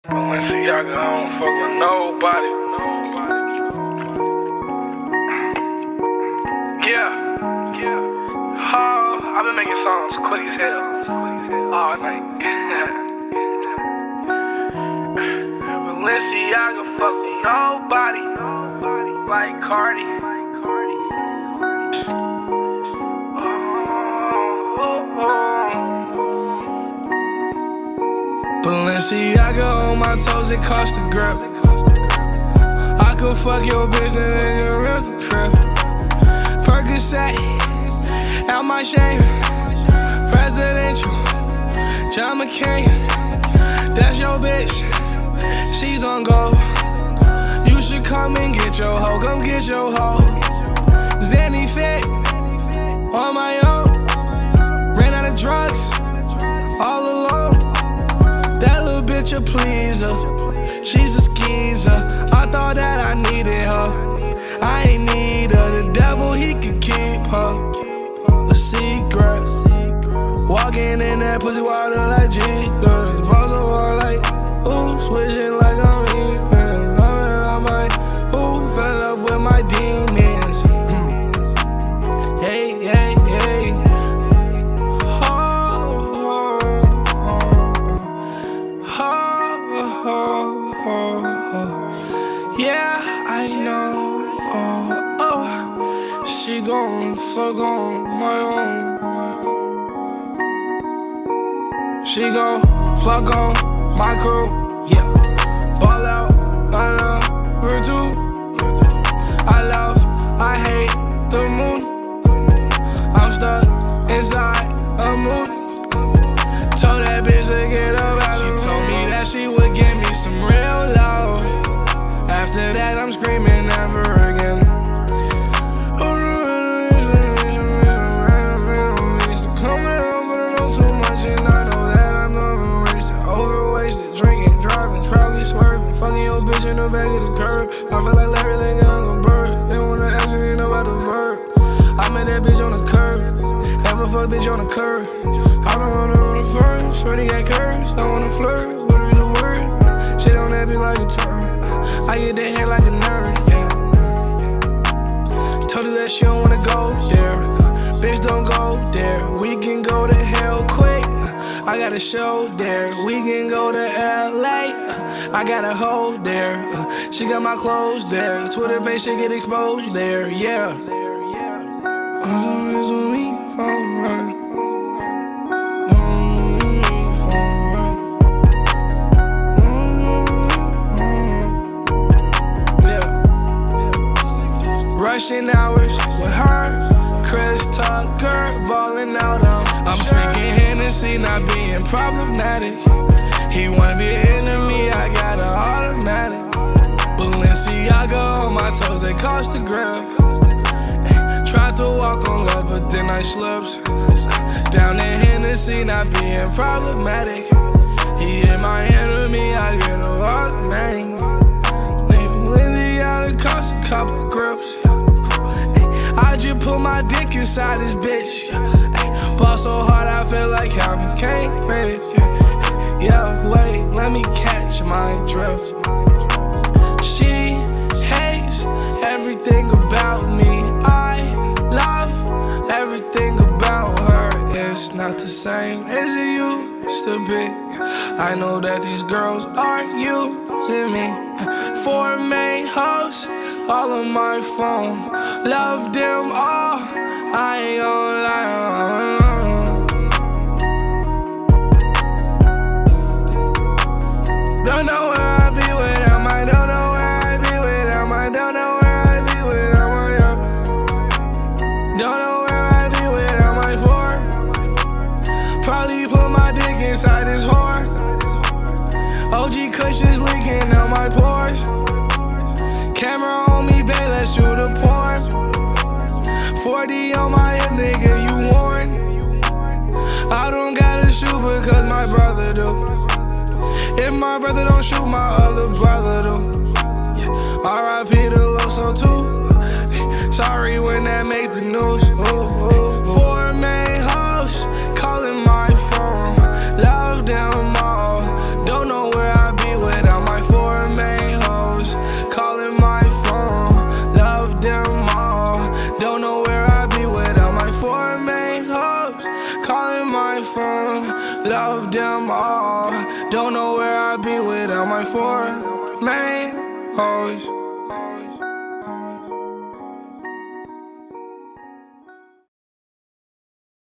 Balenciaga, I don't fuck with nobody. Yeah. Oh, I've been making songs quick as hell all night. Balenciaga, fuck with nobody. Like Cardi. Balenciaga on my toes, it cost a grip. I could fuck your bitch and then rent the crib. Percocet, out my shame. Presidential, John McCain. That's your bitch, she's on go. You should come and get your hoe, come get your hoe. Zanny fit, on my own. Ran out of drugs, all alone. That little bitch a pleaser, she's a skeezer. I thought that I needed her, I ain't need her. The devil, he could keep her a secret. Walking in that pussy water like Jesus. Balls of war like, ooh, switching like I'm even. I might, ooh, fell in love with my demons. Hey, hey, hey. Yeah, I know. She gon' fuck on my own. She gon' fuck on my crew. Yeah, ball out, I love her too. I love, I hate the moon. I'm stuck inside a moon. Told that bitch to get up out. She told me that she would give me some real love. After that, I'm screaming never again. Too much, and I know that I'm overwasted, drinking, driving, probably swerving, fucking your bitch in the back of the curb. I feel like Larry thinking I'm a bird. They wanna ask me about the verb. I met that bitch on the curb. Never fuck bitch on the curb. I don't wanna run the first. Shorty got curves. I wanna flirt. What is the word? Shit on that bitch like a turn. I get that head like a nerd, yeah. Told her that she don't wanna go there. Bitch, don't go there. We can go to hell quick. I got a show there. We can go to LA. I got a hoe there. She got my clothes there. Twitter page should get exposed there, yeah. Always with me for right. Rushing hours with her. Chris Tucker ballin' out on. I'm drinking Hennessy, not being problematic. He wanna be an enemy, I got an automatic. Balenciaga on my toes, they cost a grip. Tried to walk on love, but then I slipped. Down in Hennessy, not being problematic. He ain't my enemy, I get an automatic. Balenciaga cost a couple grips. I just put my dick inside this bitch. Ball so hard I feel like Calvin Cambridge. Yeah, wait, let me catch my drift. She hates everything about me. I love everything about her. It's not the same as it used to be. I know that these girls are using me for main hoes. All on my phone, love them all. I ain't gon' lie. Don't know where I be without my. Don't know where I be without my. Don't know where I be without my. Don't know where I be without my four. Probably put my dick inside this whore. OG cushions leaking out my pores. Camera on me, babe, let's shoot a porn. 40 on my hip, nigga, you warn. I don't gotta shoot because my brother do. If my brother don't shoot, my other brother do. R.I.P. to Loso too. Sorry when that made the news. Four main hoes calling my phone. Love them all. Don't know where I be without. love them all. Don't know where I'd be without my four main hoes.